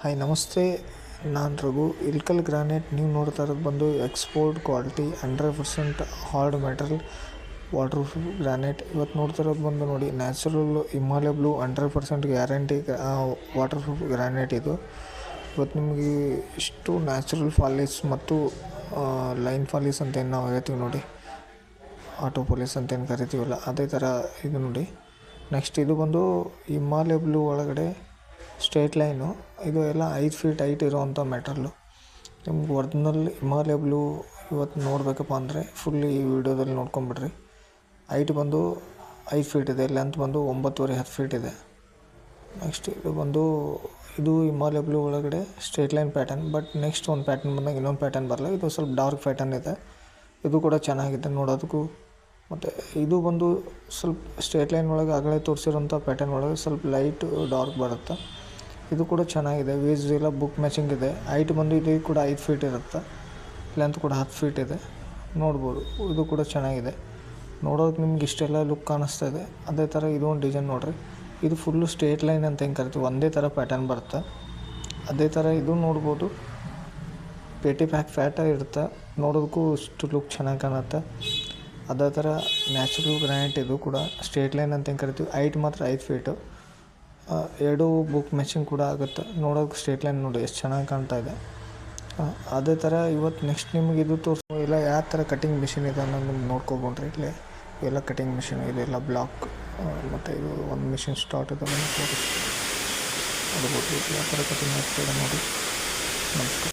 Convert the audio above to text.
Hi ನಮಸ್ತೆ, ನಾನು Raghu. Ilkal granite ನೀವು ನೋಡ್ತಾ ಇರೋದು ಬಂದು export quality 100% hard metal water proof granite. ಇವತ್ತು ನೋಡ್ತಾ ಇರೋದು ಬಂದು ನೋಡಿ, natural Himalaya blue 100% guarantee water proof granite ಇದು. ಇವತ್ತು ನಿಮಗೆ ಇಷ್ಟು ನ್ಯಾಚುರಲ್ ಫಾಲಿಸ್ ಮತ್ತು ಲೈನ್ ಫಾಲಿಸ್ ಅಂತ ಏನು ನಾವು ಹೇಳ್ತೀವಿ ನೋಡಿ, ಆಟೋ ಪಾಲಿಸ್ ಅಂತ ಏನು ಕರಿತೀವಲ್ಲ, ಅದೇ ಥರ ಇದು ನೋಡಿ. ನೆಕ್ಸ್ಟ್ ಇದು ಬಂದು ಹಿಮಾಲಯ ಬ್ಲೂ ಒಳಗಡೆ ಸ್ಟ್ರೇಟ್ ಲೈನು. ಇದು ಎಲ್ಲ 5 ಫೀಟ್ ಹೈಟ್ ಇರೋವಂಥ ಮೆಟಲ್ಲು. ನಿಮ್ಗೆ ಒರಿಜಿನಲ್ ಹಿಮಾಲಯ ಬ್ಲೂ ಇವತ್ತು ನೋಡಬೇಕಪ್ಪ ಅಂದರೆ ಫುಲ್ ಈ ವಿಡಿಯೋದಲ್ಲಿ ನೋಡ್ಕೊಂಬಿಡ್ರಿ. ಹೈಟ್ ಬಂದು 5 ಫೀಟ್ ಇದೆ, ಲೆಂತ್ ಬಂದು 9.5-10 ಫೀಟ್ ಇದೆ. ನೆಕ್ಸ್ಟ್ ಇದು ಹಿಮಾಲಯ ಬ್ಲೂ ಒಳಗಡೆ straight line pattern. But next ಒಂದು ಪ್ಯಾಟರ್ನ್ ಬಂದಾಗ ಇನ್ನೊಂದು ಪ್ಯಾಟರ್ನ್ ಬರಲ್ಲ. ಇದು ಸ್ವಲ್ಪ ಡಾರ್ಕ್ ಪ್ಯಾಟರ್ನ್ ಇದೆ. ಇದು ಕೂಡ ಚೆನ್ನಾಗಿದೆ ನೋಡೋದಕ್ಕೂ. ಮತ್ತು ಇದು ಬಂದು ಸ್ವಲ್ಪ ಸ್ಟ್ರೇಟ್ ಲೈನ್ ಒಳಗೆ ಆಗಲೇ ತೋರಿಸಿರೋಂಥ ಪ್ಯಾಟರ್ನ್ ಒಳಗೆ ಸ್ವಲ್ಪ ಲೈಟ್ ಡಾರ್ಕ್ ಬರುತ್ತೆ. ಇದು ಕೂಡ ಚೆನ್ನಾಗಿದೆ. ವೇಜ್ ಎಲ್ಲ ಬುಕ್ ಮ್ಯಾಚಿಂಗ್ ಇದೆ. ಹೈಟ್ ಬಂದು ಇದು ಕೂಡ 5 ಫೀಟ್ ಇರುತ್ತೆ, ಲೆಂತ್ ಕೂಡ 10 ಫೀಟ್ ಇದೆ. ನೋಡ್ಬೋದು, ಇದು ಕೂಡ ಚೆನ್ನಾಗಿದೆ. ನೋಡೋದಕ್ಕೆ ನಿಮ್ಗೆ ಇಷ್ಟೆಲ್ಲ ಲುಕ್ ಕಾಣಿಸ್ತಾ ಇದೆ. ಅದೇ ಥರ ಇದು ಒಂದು ಡಿಸೈನ್ ನೋಡಿರಿ. ಇದು ಫುಲ್ಲು ಸ್ಟ್ರೇಟ್ ಲೈನ್ ಅಂತ ಹೆಂಗೆ ಕರಿತೀವಿ, ಒಂದೇ ಥರ ಪ್ಯಾಟರ್ನ್ ಬರುತ್ತೆ. ಅದೇ ಥರ ಇದು ನೋಡ್ಬೋದು, ಪೇಟಿ ಪ್ಯಾಕ್ ಫ್ಯಾಟಾಗಿ ಇರುತ್ತೆ. ನೋಡೋದಕ್ಕೂ ಇಷ್ಟು ಲುಕ್ ಚೆನ್ನಾಗಿ ಕಾಣುತ್ತೆ. ಅದೇ ಥರ ನ್ಯಾಚುರಲ್ ಗ್ರಾನೈಟ್. ಇದು ಕೂಡ ಸ್ಟ್ರೇಟ್ ಲೈನ್ ಅಂತ ಹೆಂಗೆ ಕರಿತೀವಿ. ಹೈಟ್ ಮಾತ್ರ 5 ಫೀಟು. ಎರಡು ಬುಕ್ ಮ್ಯಾಚಿಂಗ್ ಕೂಡ ಆಗುತ್ತೆ. ನೋಡೋಕೆ ಸ್ಟ್ರೇಟ್ ಲೈನ್ ನೋಡಿ ಎಷ್ಟು ಚೆನ್ನಾಗಿ ಕಾಣ್ತಾ ಇದೆ. ಅದೇ ಥರ ಇವತ್ತು ನೆಕ್ಸ್ಟ್ ನಿಮ್ಗೆ ಇದು ಇಲ್ಲ ಯಾವ ಥರ ಕಟಿಂಗ್ ಮಿಷಿನ್ ಇದೆ ಅನ್ನೋದು ನಿಮ್ಗೆ ನೋಡ್ಕೊಬೋಣ್ರಿ. ಇಲ್ಲಿ ಎಲ್ಲ ಕಟಿಂಗ್ ಮಿಷಿನ್ ಇದೆಲ್ಲ ಬ್ಲಾಕ್, ಮತ್ತು ಇದು ಒಂದು ಮಿಷಿನ್ ಸ್ಟಾರ್ಟ್ ಇದೆ. ಅದು ಯಾವ ಥರ ಕಟಿಂಗ್ ಆಗ್ತದೆ ನೋಡಿ. ನಮಸ್ಕಾರ.